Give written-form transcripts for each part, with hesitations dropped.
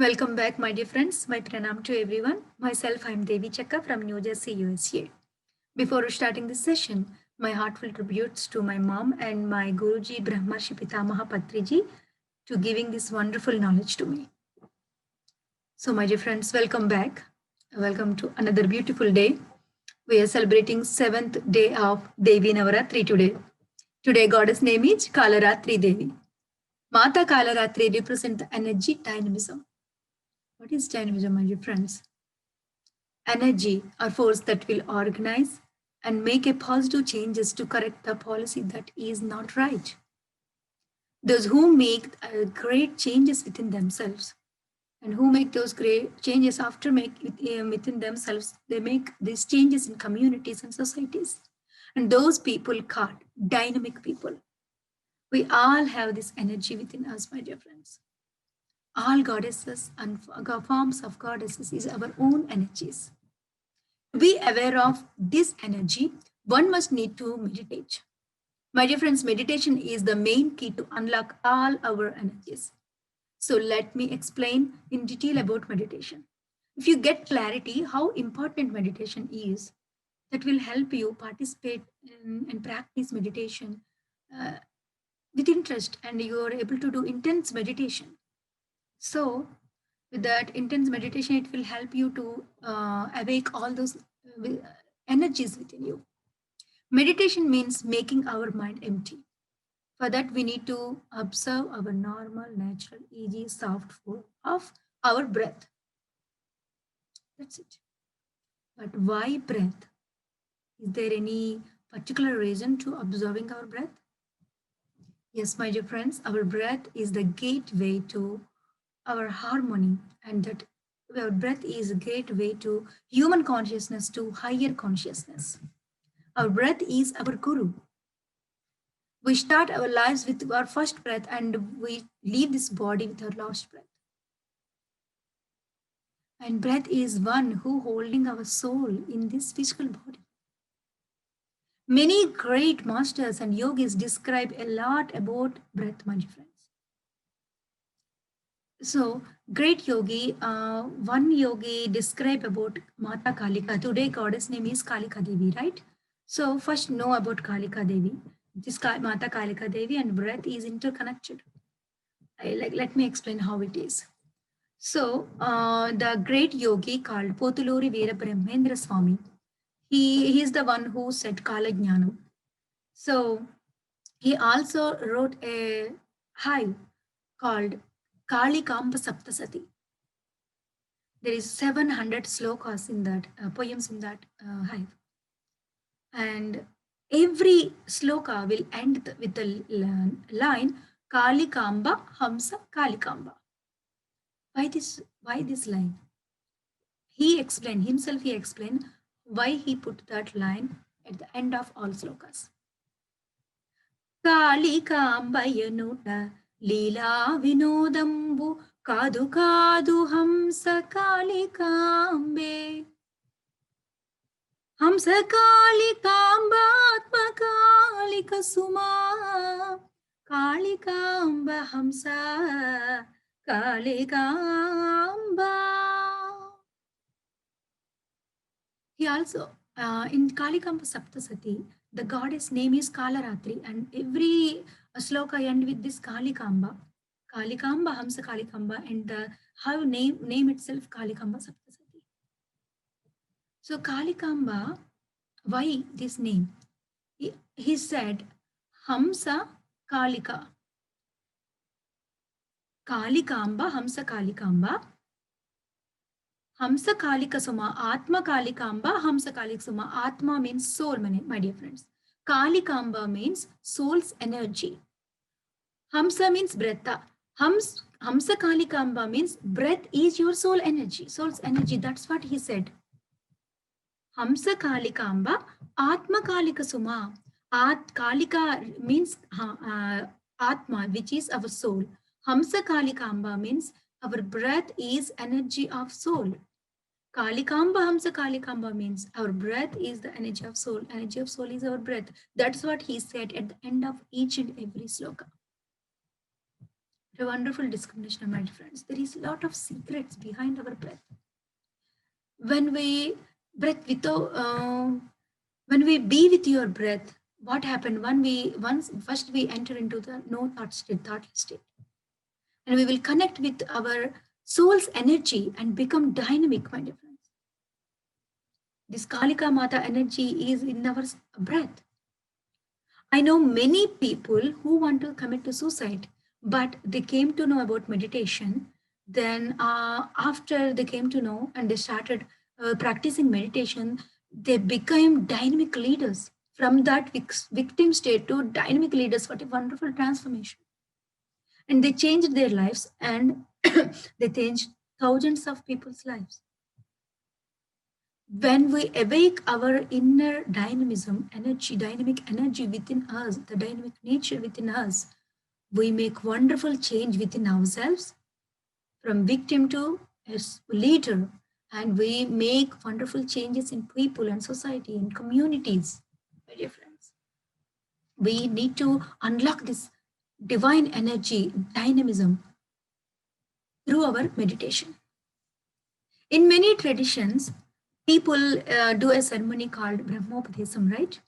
Welcome back, my dear friends. My pranam to everyone. Myself, I'm Devi Chakka from New Jersey, USA. Before starting this session, my heartfelt tributes to my mom and my Guruji Brahmarshi Pitamaha Patriji to giving this wonderful knowledge to me. So, my dear friends, welcome back. Welcome to another beautiful day. We are celebrating 7th day of Devi Navaratri today. Today, goddess name is Kalaratri Devi. Mata Kalaratri represent the energy dynamism. What is dynamism, my dear friends? Energy or force that will organize and make a positive changes to correct the policy that is not right. Those who make great changes within themselves and who make those great changes after within themselves, they make these changes in communities and societies. And those people called dynamic people. We all have this energy within us, my dear friends. All goddesses and forms of goddesses is our own energies. To be aware of this energy, one must need to meditate. My dear friends, meditation is the main key to unlock all our energies. So let me explain in detail about meditation. If you get clarity how important meditation is, that will help you participate in and practice meditation uh, with interest, and you are able to do intense meditation. So with that intense meditation, it will help you to awake all those energies within you. Meditation means making our mind empty. For that, we need to observe our normal, natural, easy, soft flow of our breath. That's it. But why breath? Is there any particular reason to observing our breath? Yes, my dear friends, our breath is the gateway to our harmony, and that our breath is a gateway to human consciousness, to higher consciousness. Our breath is our guru. We start our lives with our first breath and we leave this body with our last breath. And breath is one who holding our soul in this physical body. Many great masters and yogis describe a lot about breath, my friends. So, great yogi, one yogi described about Mata Kalika. Today, goddess name is Kalika Devi, right? So, first know about Kalika Devi. This Mata Kalika Devi and breath is interconnected. Let me explain how it is. So, the great yogi called Potuluri Veera Brahmendra Swami, he is the one who said Kala Jnanam. So, he also wrote a hymn called Kali Kamba Saptasati. There is 700 slokas in that, poems in that hymn. And every sloka will end with the line Kali Kamba Hamsa Kali Kamba. Why this line? He explained why he put that line at the end of all slokas. Kalikambayanuta Leela Vinodambu Kadu Kadu Hamsa Kalikambe Hamsa Kalikamba Atma Kalika Suma Kalikamba Hamsa Kalikamba. He also, in Kalikamba Saptasati, the goddess name is Kalaratri, and every sloka end with this Kalikamba. Kalikamba, Hamsa Kalikamba, and the how name itself Kalikamba Saptasati. So Kalikamba, why this name? He said Hamsa Kalika. Kalikamba, Hamsa Kalikamba. Hamsa Kalika Suma, Atma Kalikamba, Hamsa Kalik Suma. Atma means soul, my dear friends. Kalikamba means soul's energy. Hamsa means breath. Hamsa Kalikamba means breath is your soul energy. Soul's energy. That's what he said. Hamsa Kalikamba, Atma Kalika Suma. Kalika means Atma, which is our soul. Hamsa Kalikamba means our breath is energy of soul. Kalikamba Hamsa Kalikamba means our breath is the energy of soul. Energy of soul is our breath. That's what he said at the end of each and every sloka. A wonderful discrimination, my friends. There is a lot of secrets behind our breath. When we breath without, when we be with your breath, what happened when we once first we enter into the no thought state, thoughtless state, and we will connect with our soul's energy and become dynamic, my dear friends. This Kalika Mata energy is in our breath. I know many people who want to commit to suicide, but they came to know about meditation. Then, after they came to know and they started practicing meditation, they became dynamic leaders. From that victim state to dynamic leaders, what a wonderful transformation. And they changed their lives and they changed thousands of people's lives. When we awake our inner dynamism, energy, dynamic energy within us, the dynamic nature within us, we make wonderful change within ourselves from victim to as leader, and we make wonderful changes in people and society and communities. My dear friends, we need to unlock this divine energy, dynamism through our meditation. In many traditions, people do a ceremony called Brahmopadesam, right?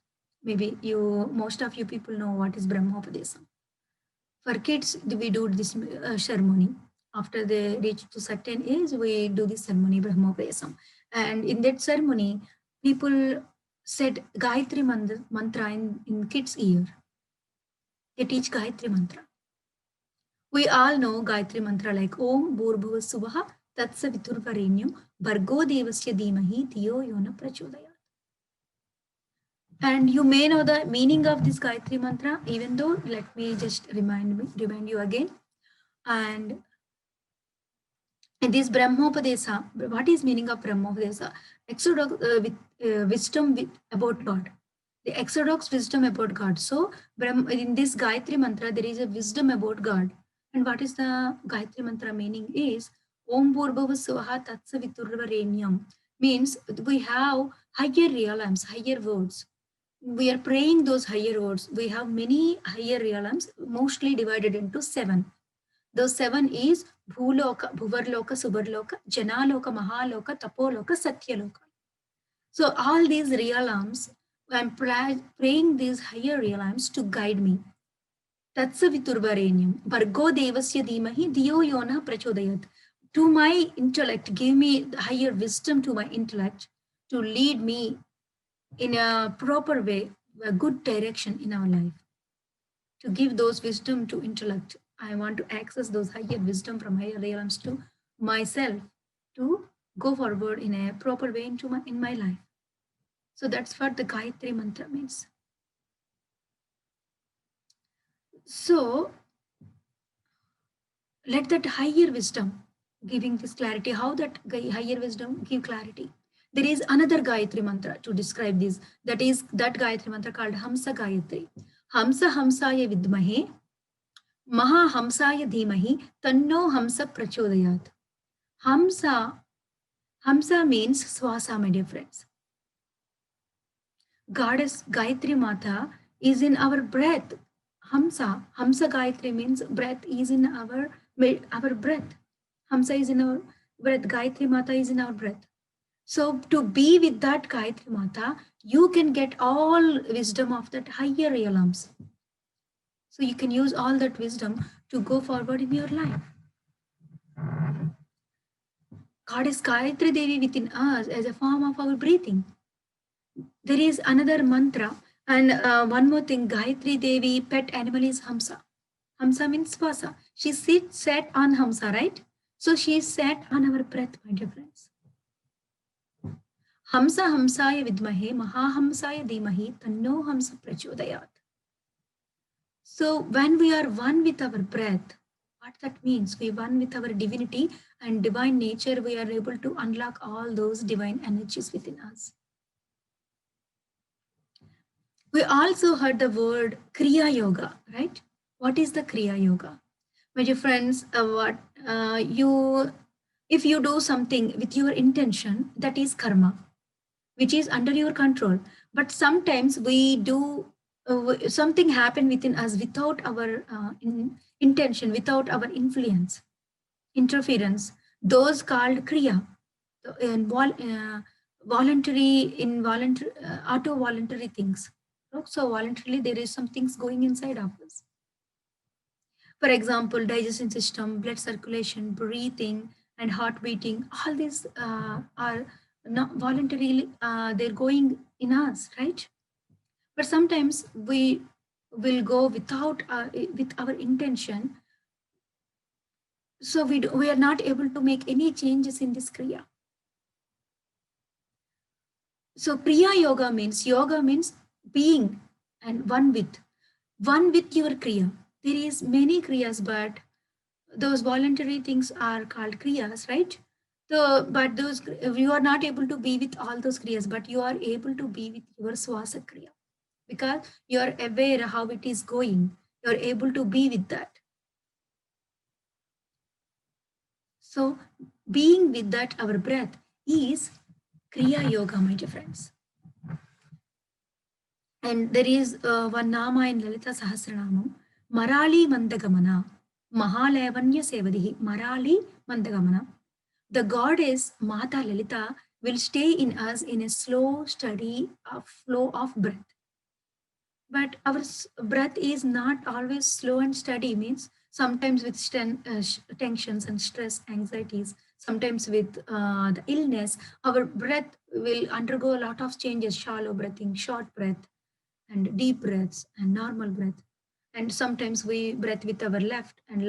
Maybe most of you people know what is Brahmopadesam. For kids, we do this ceremony. After they reach to certain age, we do this ceremony, Brahmopadesam. And in that ceremony, people said Gayatri mantra in kids' ear. They teach Gayatri mantra. We all know Gayatri mantra like Om Bhurbhuva Suvaha Tatsaviturvarenyam Bhargo Devasya Dhimahi Dhiyo Yona Prachodayat. And you may know the meaning of this Gayatri mantra, even though let me just remind you again. And this Brahmopadesa, what is meaning of Brahmopadesa? Wisdom about God. The exodox wisdom about God. So in this Gayatri mantra, there is a wisdom about God. And what is the Gayatri mantra meaning is Om Bhurbhuva Swaha Tatsaviturvarenyam, means we have higher realms, higher words. We are praying those higher words. We have many higher realms, mostly divided into 7. Those 7 is Bhuloka, Bhuvarloka, Subarloka, Janaloka, Mahaloka, Tapoloka, Satyaloka. So all these realms, I'm praying these higher realms to guide me. Tatsaviturvarenyam, Bhargo Devasya Dhimahi, Dhiyo Yona Prachodayat. To my intellect, give me higher wisdom to my intellect to lead me in a proper way, a good direction in our life. To give those wisdom to intellect, I want to access those higher wisdom from higher realms to myself to go forward in a proper way in my life. So that's what the Gayatri mantra means. So let that higher wisdom giving this clarity, how that higher wisdom give clarity. There is another Gayatri mantra to describe this. That is that Gayatri mantra called Hamsa Gayatri. Hamsa Hamsaya Vidmahe Maha Hamsaya Dhimahi Tanno Hamsa Prachodayat. Hamsa means Swasa, my dear friends. Goddess Gayatri Mata is in our breath. Hamsa Gayatri means breath is in our breath. Hamsa is in our breath. Gayatri Mata is in our breath. So to be with that Gayatri Mata, you can get all wisdom of that higher realms. So you can use all that wisdom to go forward in your life. Goddess Gayatri Devi within us as a form of our breathing. There is another mantra, and one more thing, Gayatri Devi pet animal is Hamsa. Hamsa means Swasa. She sat on Hamsa, right? So she sat on our breath, my dear friends. Hamsa Hamsaya Vidmahe Mahahamsaya Dhimahi Tanno Hamsa Prachodayat. So when we are one with our breath, what that means, we one with our divinity and divine nature, we are able to unlock all those divine energies within us. We also heard the word Kriya Yoga, right? What is the Kriya Yoga? My dear friends, if you do something with your intention, that is karma, which is under your control. But sometimes we do something happened within us without our intention, without our influence, interference. Those called kriya, and voluntary, involuntary, auto voluntary things. So voluntarily, there is some things going inside of us. For example, digestion system, blood circulation, breathing, and heart beating. All these are not voluntarily. They're going in us, right? But sometimes we will go without with our intention, so we are not able to make any changes in this kriya. So priya yoga means being and one with your kriya. There is many kriyas, but those voluntary things are called kriyas, right? So, but those you are not able to be with all those kriyas, but you are able to be with your swasa kriya, because you are aware how it is going. You are able to be with that. So, being with that, our breath is kriya yoga, my dear friends. And there is one nama in Lalita Sahasranamam, Marali Mandagamana, Mahalavanya Sevadihi, Marali Mandagamana. The goddess Mata Lalita will stay in us in a slow, steady flow of breath. But our breath is not always slow and steady, means sometimes with tensions and stress, anxieties, sometimes with the illness, our breath will undergo a lot of changes, shallow breathing, short breath, and deep breaths and normal breath. And sometimes we breathe with our left and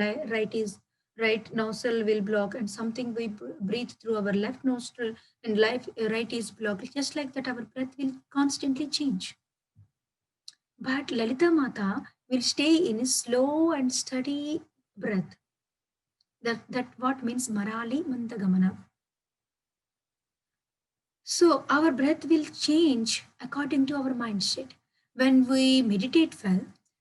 right nostril will block, and something we breathe through our left nostril and right is blocked. Just like that, our breath will constantly change. But Lalita Mata will stay in a slow and steady breath. That what means Marali Mandagamana. So our breath will change according to our mindset. When we meditate well,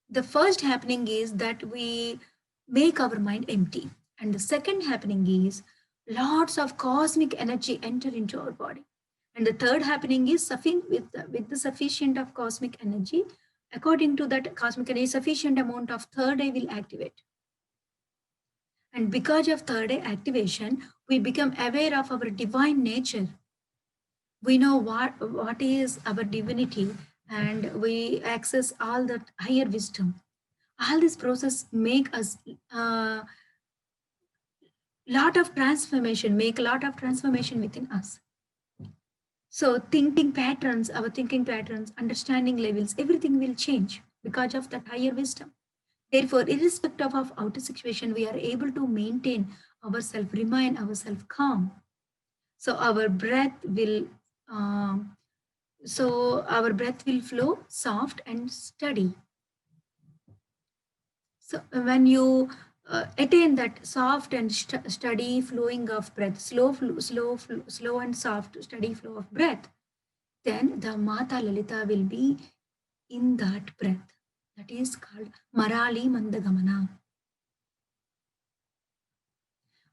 the first happening is that we make our mind empty. And the second happening is lots of cosmic energy enter into our body. And the third happening is with the sufficient of cosmic energy, according to that cosmic energy, sufficient amount of third eye will activate. And because of third eye activation, we become aware of our divine nature. We know what is our divinity, and we access all that higher wisdom. All this process make us make a lot of transformation within us. So our thinking patterns, understanding levels, everything will change because of that higher wisdom. Therefore, irrespective of outer situation, we are able to maintain ourselves, remain ourselves calm. So our breath will flow soft and steady. So when you attain that soft and steady flowing of breath, slow and soft, steady flow of breath, then the Mata Lalita will be in that breath. That is called Marali Mandagamana.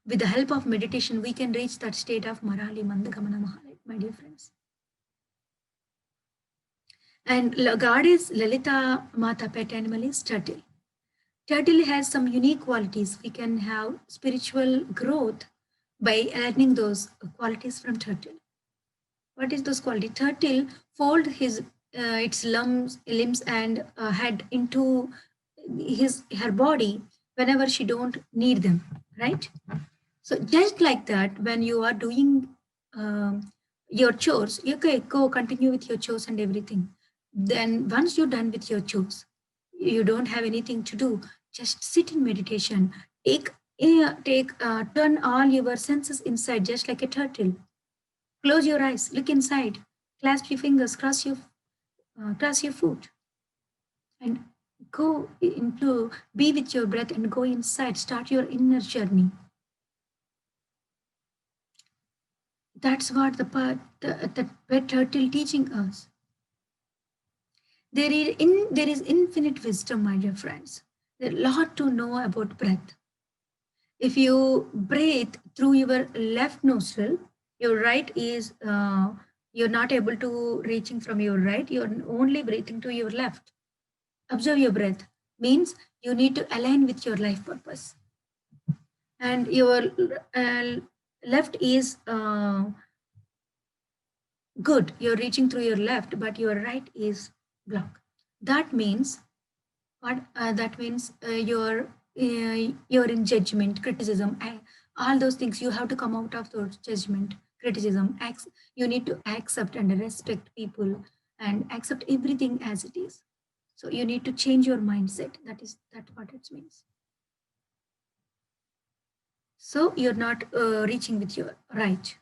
With the help of meditation, we can reach that state of Marali Mandagamana, my dear friends. And goddess Lalita Mata pet animal is turtle. Turtle has some unique qualities. We can have spiritual growth by learning those qualities from turtle. What is those qualities? Turtle fold its limbs and head into her body whenever she don't need them, right? So just like that, when you are doing your chores, you can go continue with your chores and everything. Then once you're done with your chores, you don't have anything to do, just sit in meditation. Turn all your senses inside, just like a turtle. Close your eyes, look inside, clasp your fingers, cross your foot, and go into be with your breath and go inside. Start your inner journey. That's what the pet turtle teaching us. There is infinite wisdom, my dear friends. There's a lot to know about breath. If you breathe through your left nostril, your right is you're not able to reaching from your right. You're only breathing to your left. Observe your breath means you need to align with your life purpose. And your left is good. You're reaching through your left, but your right is blocked. That means what? That means you're in judgment, criticism, and all those things. You have to come out of those judgment, criticism. You need to accept and respect people and accept everything as it is. So you need to change your mindset. That what it means. So you're not reaching with your right.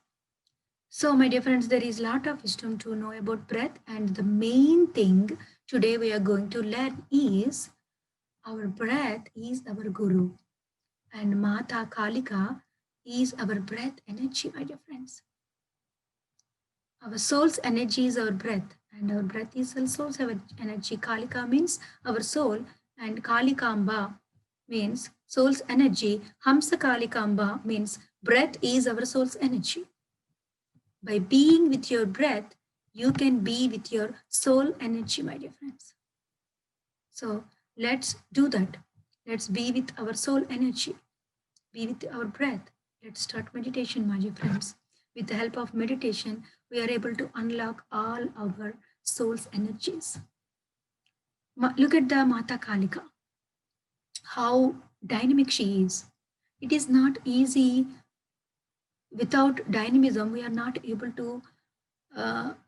So, my dear friends, there is a lot of wisdom to know about breath, and the main thing today we are going to learn is our breath is our guru, and Mata Kalika is our breath energy, my dear friends. Our soul's energy is our breath, and our breath is also our energy. Kalika means our soul, and Kalikamba means soul's energy. Hamsa Kalikamba means breath is our soul's energy. By being with your breath, you can be with your soul energy, my dear friends. So let's do that. Let's be with our soul energy, be with our breath. Let's start meditation, my dear friends. With the help of meditation, we are able to unlock all our soul's energies. Look at the Mata Kalika, how dynamic she is. It is not easy. Without dynamism, we are not able to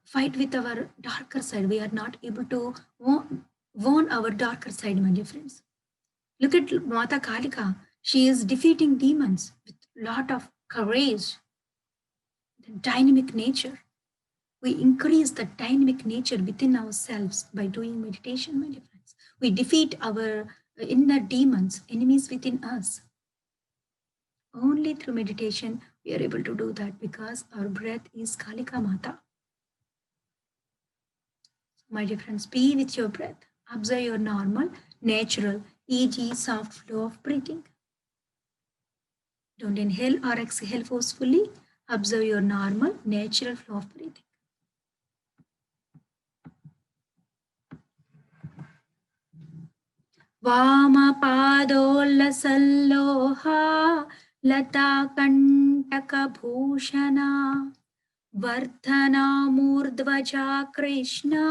fight with our darker side. We are not able to warn our darker side, my dear friends. Look at Mata Kalika. She is defeating demons with lot of courage, the dynamic nature. We increase the dynamic nature within ourselves by doing meditation, my dear friends. We defeat our inner demons, enemies within us. Only through meditation we are able to do that because our breath is Kalika Mata. My dear friends, be with your breath. Observe your normal, natural, e.g., soft flow of breathing. Don't inhale or exhale forcefully. Observe your normal, natural flow of breathing. वामपादोल्लसल्लोहा लताकण्टकभूषणा Vardhana मूर्ध्वजा Krishna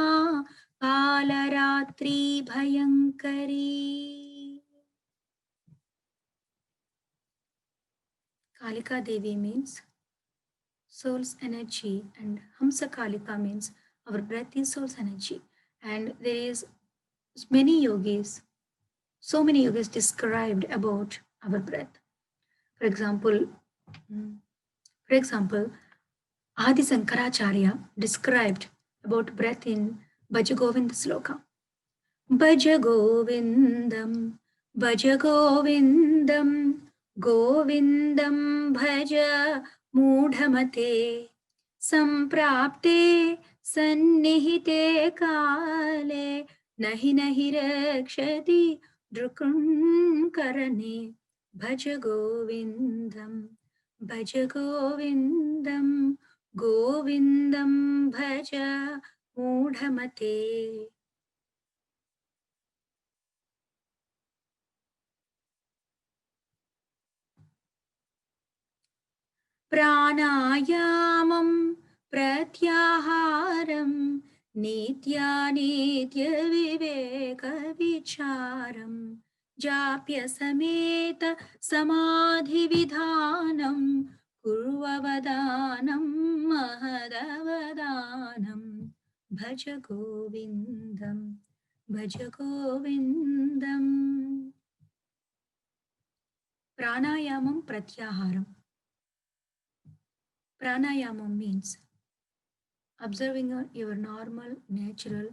Kalratri भयंकरी. Kalika Devi means soul's energy, and Hamsa Kalika means our breath is soul's energy. And there is many yogis, so many yogis described about our breath. For example, Adi Sankaracharya described about breath in Bhajagovinda Sloka. Bhajagovindam, Bhajagovindam, Govindam Bhaja Mudhamate, Samprapte Sannihite Kale, Nahi Nahi Rakshati Drukun Karane, Bhajagovindam, Bhajagovindam, Govindam Bhaja Mudhamate. प्राणायामं प्रत्याहारं नित्यानित्यविवेकविचारं जाप्यसमेत समाधिविधानं कुर्ववदानं महदवदानं भज गोविन्दं भज गोविन्दम्. प्राणायामं प्रत्याहारं. Pranayama means observing your normal, natural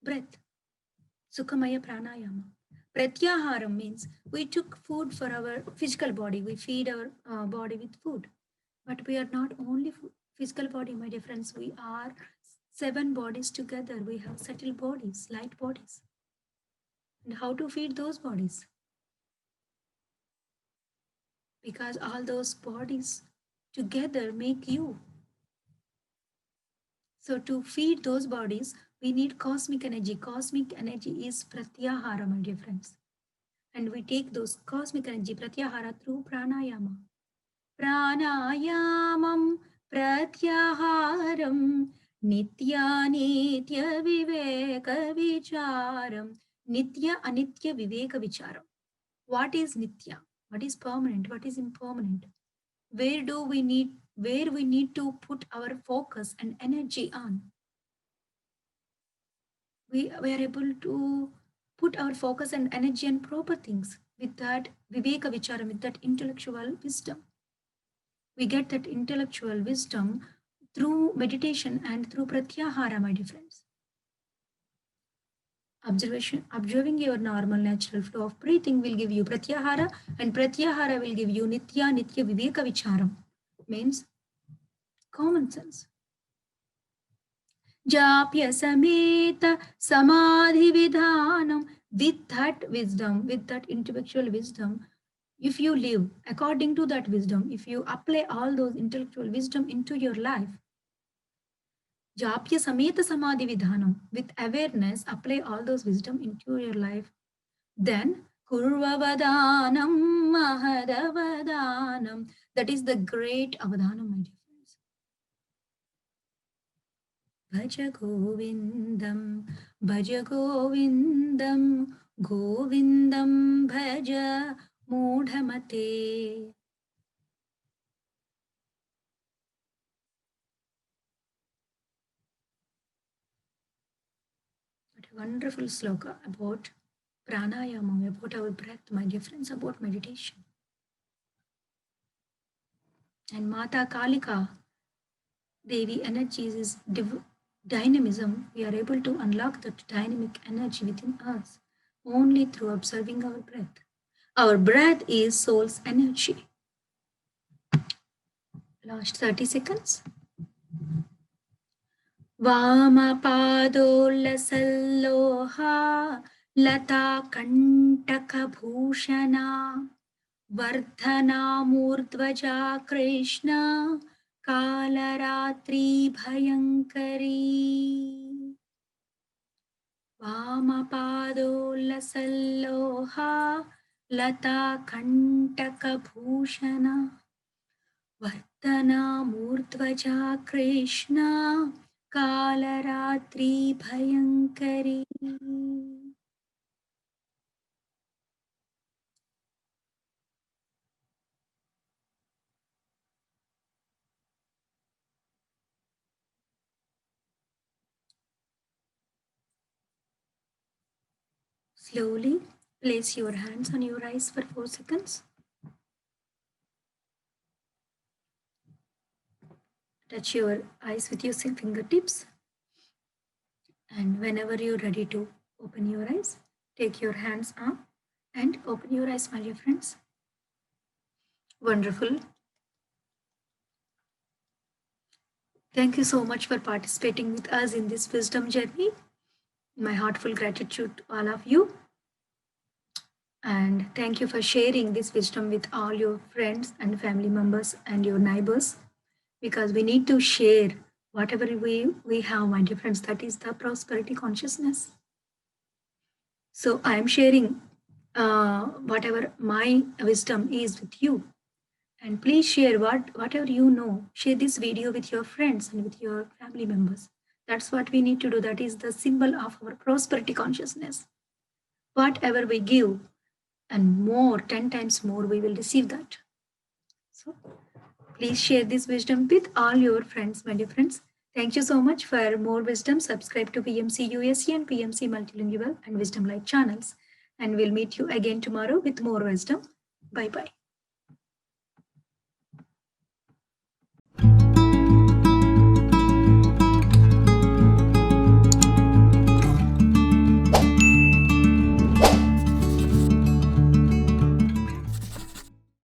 breath. Sukhamaya pranayama. Pratyaharam means we took food for our physical body. We feed our body with food. But we are not only physical body, my dear friends. We are 7 bodies together. We have subtle bodies, light bodies. And how to feed those bodies? Because all those bodies together make you. So to feed those bodies, We need cosmic energy. Cosmic energy is pratyahara, my dear friends. And we take those cosmic energy, pratyahara, through pranayama. Pranayamam pratyaharam nitya viveka vicharam. Nitya anitya viveka vicharam. What is nitya? What is permanent? What is impermanent? Where we need to put our focus and energy on? We are able to put our focus and energy on proper things with that viveka vicharam, with that intellectual wisdom. We get that intellectual wisdom through meditation and through pratyahara, my dear friends. Observing your normal natural flow of breathing will give you pratyahara, and pratyahara will give you nitya viveka vicharam, means common sense. Japya sameta samadhi vidhanam. With that wisdom, with that intellectual wisdom, if you live according to that wisdom, if you apply all those intellectual wisdom into your life, Japya sameta samadhi vidhanam, with awareness, apply all those wisdom into your life, then kurvavadanam mahadavadanam. That is the great avadhanam, my dear friends. Bhaja Govindam, Bhaja Govindam, Govindam Bhaja Mudhamate. What a wonderful sloka about pranayama, about our breath, my dear friends, about meditation. And Mata Kalika, Devi energies is dynamism. We are able to unlock that dynamic energy within us only through observing our breath. Our breath is soul's energy. Last 30 seconds. Vamapadollasalloha lata kantakabhushana Vardhana Murdvaja Krishna Kalaratri Bhayankari. Vamapadollasalloha lata kantakabhushana Vardhana Murdvaja Krishna Kalaratri Bhayankari. Slowly place your hands on your eyes for 4 seconds. Touch your eyes with your fingertips. And whenever you're ready to open your eyes, take your hands up and open your eyes, my dear friends. Wonderful. Thank you so much for participating with us in this wisdom journey. My heartfelt gratitude to all of you. And thank you for sharing this wisdom with all your friends and family members and your neighbors, because we need to share whatever we have, my dear friends. That is the prosperity consciousness. So I am sharing whatever my wisdom is with you. And please share whatever you know. Share this video with your friends and with your family members. That's what we need to do. That is the symbol of our prosperity consciousness. Whatever we give, and more, 10 times more, we will receive that. So please share this wisdom with all your friends, my dear friends. Thank you so much. For more wisdom, subscribe to PMC USC and PMC Multilingual and Wisdom Light channels. And we'll meet you again tomorrow with more wisdom. Bye-bye.